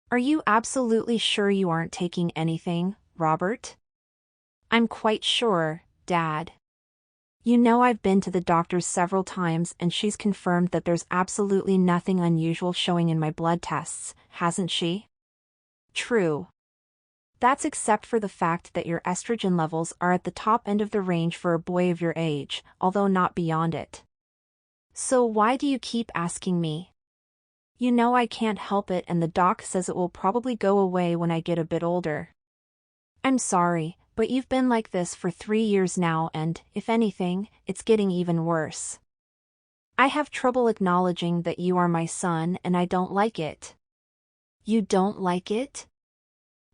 Are you absolutely sure you aren't taking anything, Robert? I'm quite sure, Dad. You know I've been to the doctor's several times and she's confirmed that there's absolutely nothing unusual showing in my blood tests, hasn't she? True. That's except for the fact that your estrogen levels are at the top end of the range for a boy of your age, although not beyond it. So why do you keep asking me? You know I can't help it and the doc says it will probably go away when I get a bit older. I'm sorry, but you've been like this for 3 years now and, if anything, it's getting even worse. I have trouble acknowledging that you are my son and I don't like it. You don't like it?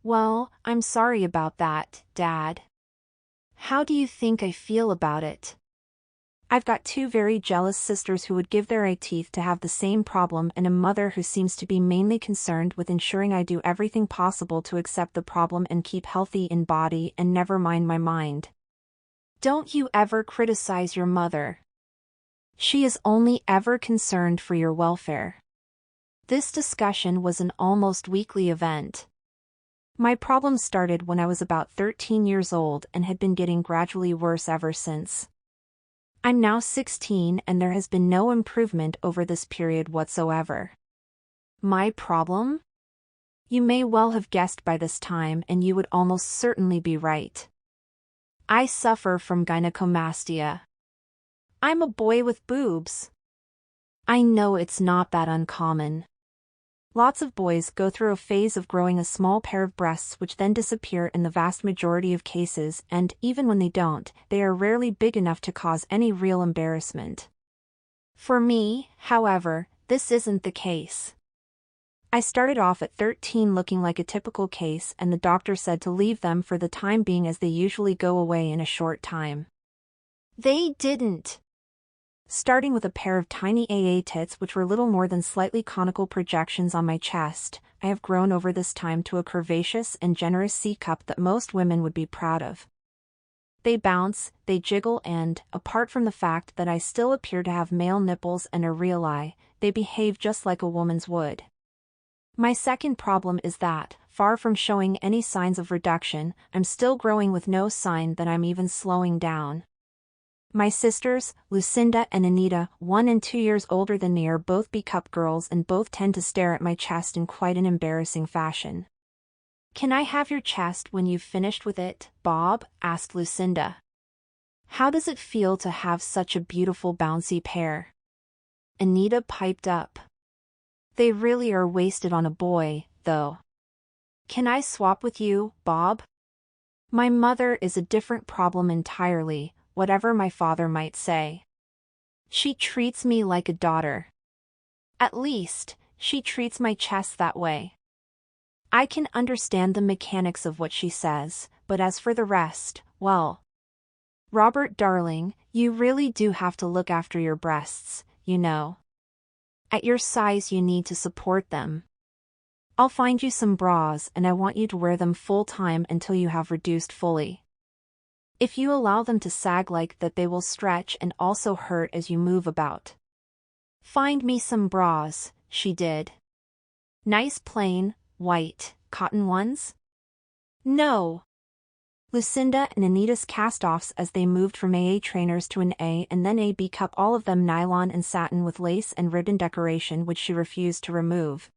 Well, I'm sorry about that, Dad. How do you think I feel about it? I've got two very jealous sisters who would give their eye teeth to have the same problem and a mother who seems to be mainly concerned with ensuring I do everything possible to accept the problem and keep healthy in body and never mind my mind. Don't you ever criticize your mother. She is only ever concerned for your welfare. This discussion was an almost weekly event. My problem started when I was about 13 years old and had been getting gradually worse ever since. I'm now 16 and there has been no improvement over this period whatsoever. My problem? You may well have guessed by this time and you would almost certainly be right. I suffer from gynecomastia. I'm a boy with boobs. I know it's not that uncommon. Lots of boys go through a phase of growing a small pair of breasts which then disappear in the vast majority of cases and, even when they don't, they are rarely big enough to cause any real embarrassment. For me, however, this isn't the case. I started off at 13 looking like a typical case and the doctor said to leave them for the time being as they usually go away in a short time. They didn't. Starting with a pair of tiny AA tits which were little more than slightly conical projections on my chest, I have grown over this time to a curvaceous and generous C-cup that most women would be proud of. They bounce, they jiggle and, apart from the fact that I still appear to have male nipples and a real eye, they behave just like a woman's would. My second problem is that, far from showing any signs of reduction, I'm still growing with no sign that I'm even slowing down. My sisters, Lucinda and Anita, 1 and 2 years older than me, are both B-cup girls and both tend to stare at my chest in quite an embarrassing fashion. Can I have your chest when you've finished with it, Bob? Asked Lucinda. How does it feel to have such a beautiful bouncy pair? Anita piped up. They really are wasted on a boy, though. Can I swap with you, Bob? My mother is a different problem entirely, whatever my father might say. She treats me like a daughter. At least, she treats my chest that way. I can understand the mechanics of what she says, but as for the rest, well. Robert darling, you really do have to look after your breasts, you know. At your size you need to support them. I'll find you some bras and I want you to wear them full time until you have reduced fully. If you allow them to sag like that they will stretch and also hurt as you move about. Find me some bras, she did. Nice plain, white, cotton ones? No. Lucinda and Anita's cast-offs as they moved from AA trainers to an A and then a B cup, all of them nylon and satin with lace and ribbon decoration which she refused to remove.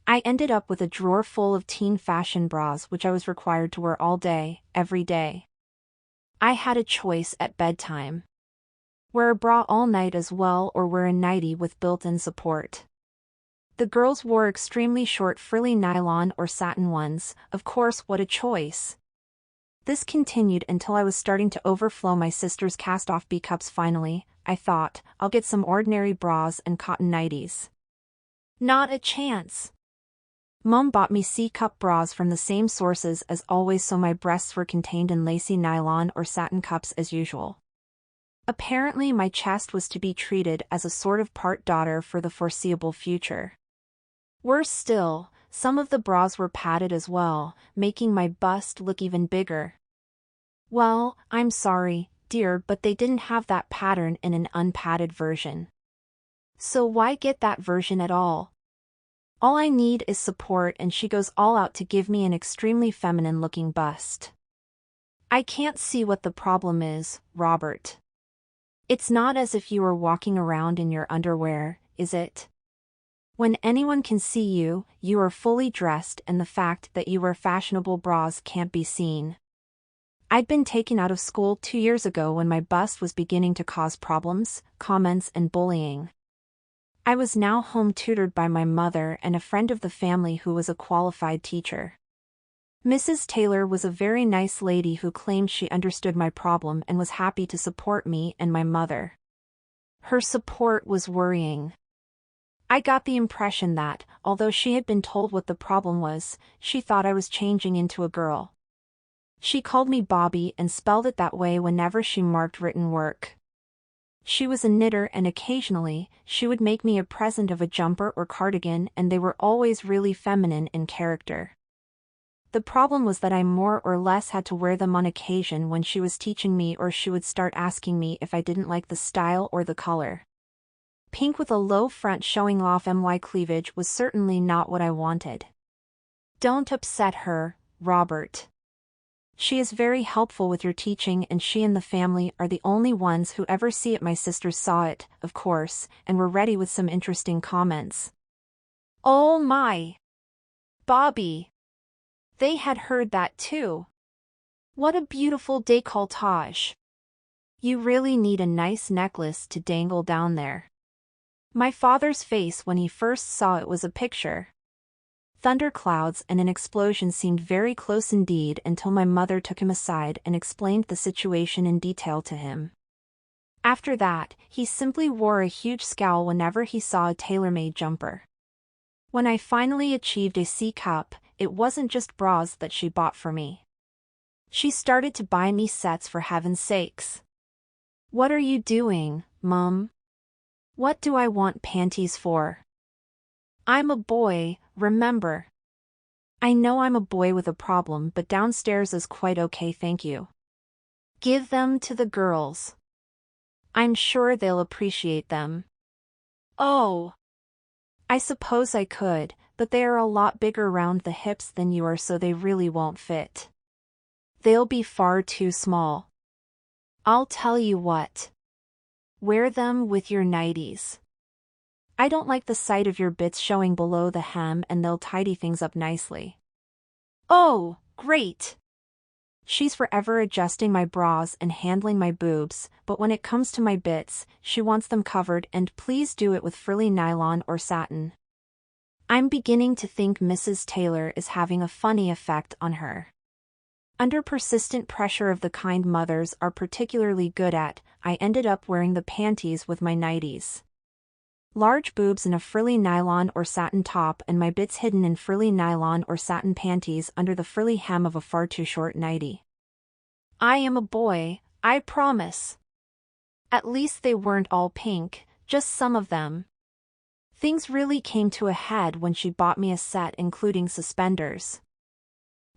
I ended up with a drawer full of teen fashion bras which I was required to wear all day, every day. I had a choice at bedtime. Wear a bra all night as well or wear a nightie with built-in support. The girls wore extremely short frilly nylon or satin ones, of course what a choice. This continued until I was starting to overflow my sister's cast-off B-cups. Finally, I thought, I'll get some ordinary bras and cotton nighties. Not a chance. Mom bought me C-cup bras from the same sources as always so my breasts were contained in lacy nylon or satin cups as usual. Apparently my chest was to be treated as a sort of part daughter for the foreseeable future. Worse still, some of the bras were padded as well, making my bust look even bigger. Well, I'm sorry, dear, but they didn't have that pattern in an unpadded version. So why get that version at all? All I need is support and she goes all out to give me an extremely feminine-looking bust. I can't see what the problem is, Robert. It's not as if you were walking around in your underwear, is it? When anyone can see you, you are fully dressed and the fact that you wear fashionable bras can't be seen. I'd been taken out of school 2 years ago when my bust was beginning to cause problems, comments and bullying. I was now home tutored by my mother and a friend of the family who was a qualified teacher. Mrs. Taylor was a very nice lady who claimed she understood my problem and was happy to support me and my mother. Her support was worrying. I got the impression that, although she had been told what the problem was, she thought I was changing into a girl. She called me Bobby and spelled it that way whenever she marked written work. She was a knitter and occasionally, she would make me a present of a jumper or cardigan and they were always really feminine in character. The problem was that I more or less had to wear them on occasion when she was teaching me or she would start asking me if I didn't like the style or the color. Pink with a low front showing off my cleavage was certainly not what I wanted. Don't upset her, Robert. She is very helpful with your teaching and she and the family are the only ones who ever see it. My sisters saw it, of course, and were ready with some interesting comments. Oh my! Bobby! They had heard that too. What a beautiful décolletage. You really need a nice necklace to dangle down there. My father's face when he first saw it was a picture. Thunderclouds and an explosion seemed very close indeed until my mother took him aside and explained the situation in detail to him. After that, he simply wore a huge scowl whenever he saw a tailor-made jumper. When I finally achieved a C-cup, it wasn't just bras that she bought for me. She started to buy me sets for heaven's sakes. What are you doing, Mum? What do I want panties for? I'm a boy, remember. I know I'm a boy with a problem but downstairs is quite okay thank you. Give them to the girls. I'm sure they'll appreciate them. Oh! I suppose I could, but they are a lot bigger round the hips than you are so they really won't fit. They'll be far too small. I'll tell you what. Wear them with your nighties. I don't like the sight of your bits showing below the hem and they'll tidy things up nicely. Oh, great! She's forever adjusting my bras and handling my boobs, but when it comes to my bits, she wants them covered and please do it with frilly nylon or satin. I'm beginning to think Mrs. Taylor is having a funny effect on her. Under persistent pressure of the kind mothers are particularly good at, I ended up wearing the panties with my nighties. Large boobs in a frilly nylon or satin top and my bits hidden in frilly nylon or satin panties under the frilly hem of a far too short nightie. I am a boy, I promise. At least they weren't all pink, just some of them. Things really came to a head when she bought me a set including suspenders.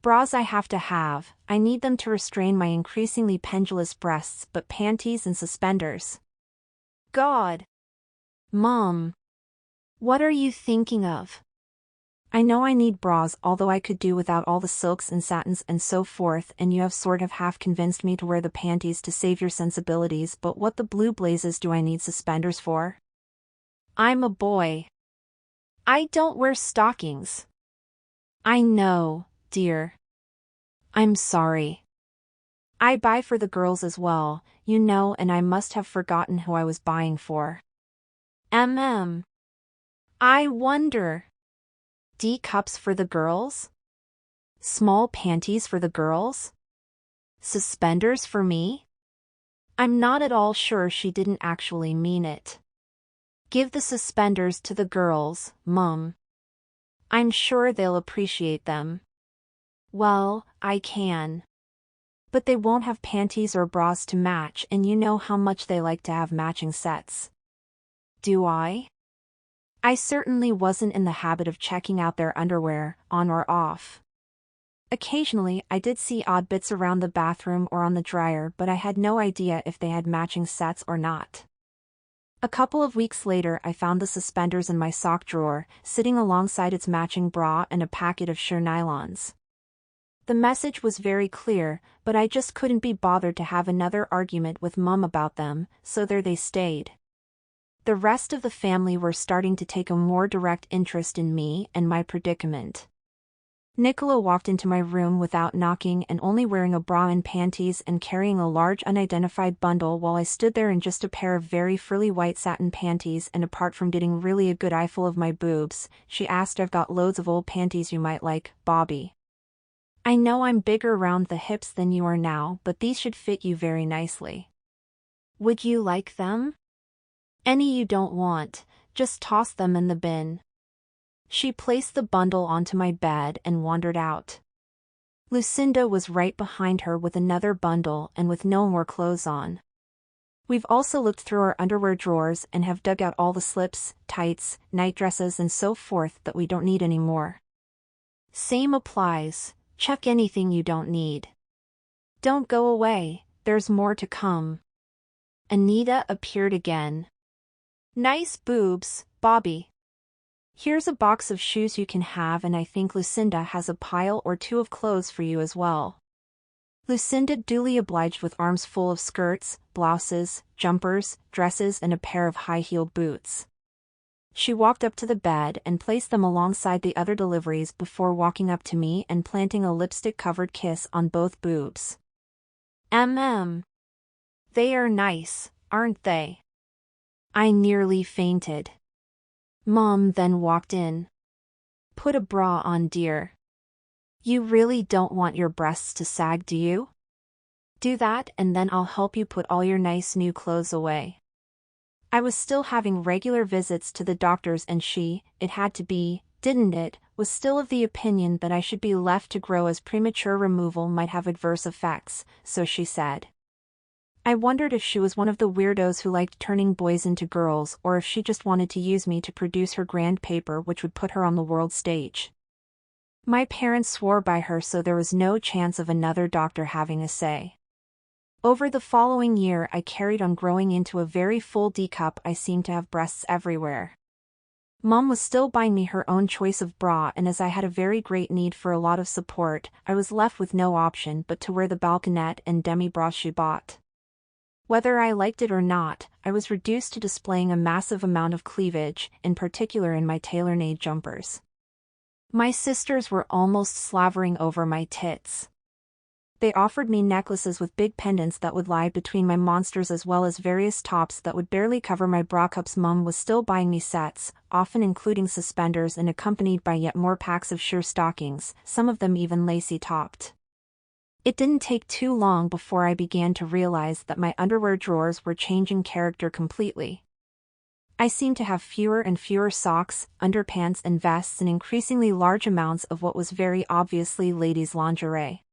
Bras I have to have, I need them to restrain my increasingly pendulous breasts but panties and suspenders. God! Mom! What are you thinking of? I know I need bras although I could do without all the silks and satins and so forth and you have sort of half convinced me to wear the panties to save your sensibilities but what the blue blazes do I need suspenders for? I'm a boy. I don't wear stockings. I know, dear. I'm sorry. I buy for the girls as well, you know and I must have forgotten who I was buying for. I wonder. D cups for the girls? Small panties for the girls? Suspenders for me? I'm not at all sure she didn't actually mean it. Give the suspenders to the girls, Mum. I'm sure they'll appreciate them. Well, I can. But they won't have panties or bras to match and you know how much they like to have matching sets. Do I? I certainly wasn't in the habit of checking out their underwear, on or off. Occasionally I did see odd bits around the bathroom or on the dryer but I had no idea if they had matching sets or not. A couple of weeks later I found the suspenders in my sock drawer, sitting alongside its matching bra and a packet of sheer nylons. The message was very clear, but I just couldn't be bothered to have another argument with Mum about them, so there they stayed. The rest of the family were starting to take a more direct interest in me and my predicament. Nicola walked into my room without knocking and only wearing a bra and panties and carrying a large unidentified bundle while I stood there in just a pair of very frilly white satin panties, and apart from getting really a good eyeful of my boobs, she asked, "I've got loads of old panties you might like, Bobby. I know I'm bigger around the hips than you are now, but these should fit you very nicely. Would you like them? Any you don't want, just toss them in the bin." She placed the bundle onto my bed and wandered out. Lucinda was right behind her with another bundle and with no more clothes on. We've also looked through our underwear drawers and have dug out all the slips, tights, nightdresses and so forth that we don't need anymore. Same applies, check anything you don't need. Don't go away, there's more to come. Anita appeared again. Nice boobs, Bobby. Here's a box of shoes you can have, and I think Lucinda has a pile or two of clothes for you as well. Lucinda duly obliged with arms full of skirts, blouses, jumpers, dresses and a pair of high-heeled boots. She walked up to the bed and placed them alongside the other deliveries before walking up to me and planting a lipstick-covered kiss on both boobs. They are nice, aren't they? I nearly fainted. Mom then walked in. Put a bra on, dear. You really don't want your breasts to sag, do you? Do that and then I'll help you put all your nice new clothes away. I was still having regular visits to the doctors and she, it had to be, didn't it, was still of the opinion that I should be left to grow as premature removal might have adverse effects, so she said. I wondered if she was one of the weirdos who liked turning boys into girls or if she just wanted to use me to produce her grand paper which would put her on the world stage. My parents swore by her, so there was no chance of another doctor having a say. Over the following year I carried on growing into a very full D-cup. I seemed to have breasts everywhere. Mom was still buying me her own choice of bra, and as I had a very great need for a lot of support, I was left with no option but to wear the balconette and demi-bra she bought. Whether I liked it or not, I was reduced to displaying a massive amount of cleavage, in particular in my tailor-made jumpers. My sisters were almost slavering over my tits. They offered me necklaces with big pendants that would lie between my monsters, as well as various tops that would barely cover my bra cups. Mum was still buying me sets, often including suspenders and accompanied by yet more packs of sheer stockings, some of them even lacy-topped. It didn't take too long before I began to realize that my underwear drawers were changing character completely. I seemed to have fewer and fewer socks, underpants and vests, and increasingly large amounts of what was very obviously ladies' lingerie.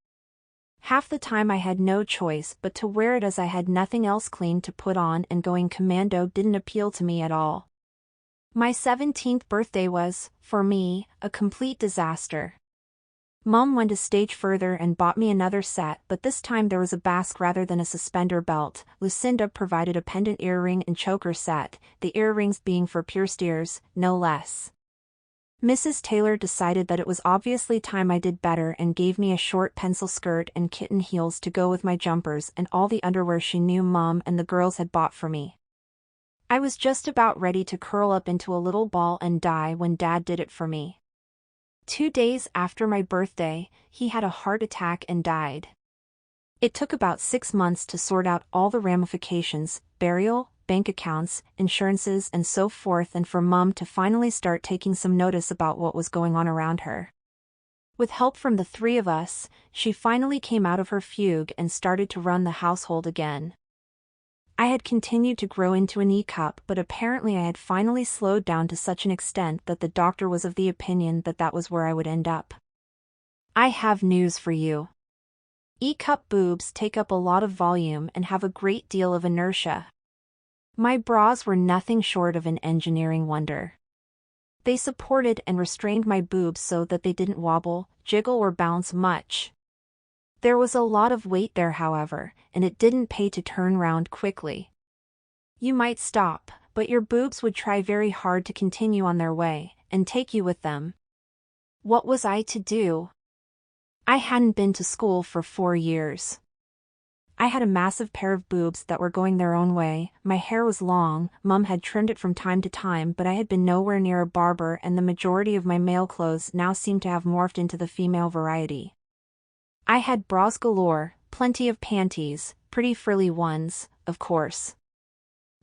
Half the time I had no choice but to wear it, as I had nothing else clean to put on, and going commando didn't appeal to me at all. My 17th birthday was, for me, a complete disaster. Mom went a stage further and bought me another set, but this time there was a basque rather than a suspender belt. Lucinda provided a pendant earring and choker set, the earrings being for pierced ears, no less. Mrs. Taylor decided that it was obviously time I did better and gave me a short pencil skirt and kitten heels to go with my jumpers and all the underwear she knew Mom and the girls had bought for me. I was just about ready to curl up into a little ball and die when Dad did it for me. 2 days after my birthday, he had a heart attack and died. It took about 6 months to sort out all the ramifications, burial, bank accounts, insurances and so forth, and for Mum to finally start taking some notice about what was going on around her. With help from the three of us, she finally came out of her fugue and started to run the household again. I had continued to grow into an E-cup, but apparently I had finally slowed down to such an extent that the doctor was of the opinion that that was where I would end up. I have news for you. E-cup boobs take up a lot of volume and have a great deal of inertia. My bras were nothing short of an engineering wonder. They supported and restrained my boobs so that they didn't wobble, jiggle or bounce much. There was a lot of weight there, however, and it didn't pay to turn round quickly. You might stop, but your boobs would try very hard to continue on their way, and take you with them. What was I to do? I hadn't been to school for 4 years. I had a massive pair of boobs that were going their own way, my hair was long, Mum had trimmed it from time to time, but I had been nowhere near a barber, and the majority of my male clothes now seemed to have morphed into the female variety. I had bras galore, plenty of panties, pretty frilly ones, of course.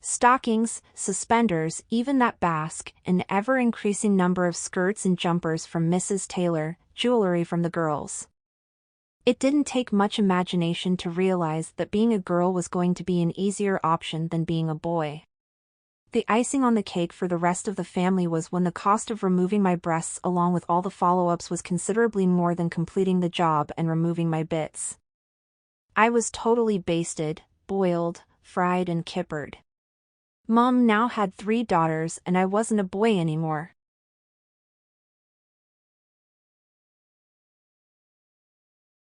Stockings, suspenders, even that basque, an ever-increasing number of skirts and jumpers from Mrs. Taylor, jewelry from the girls. It didn't take much imagination to realize that being a girl was going to be an easier option than being a boy. The icing on the cake for the rest of the family was when the cost of removing my breasts along with all the follow-ups was considerably more than completing the job and removing my bits. I was totally basted, boiled, fried and kippered. Mom now had 3 daughters and I wasn't a boy anymore.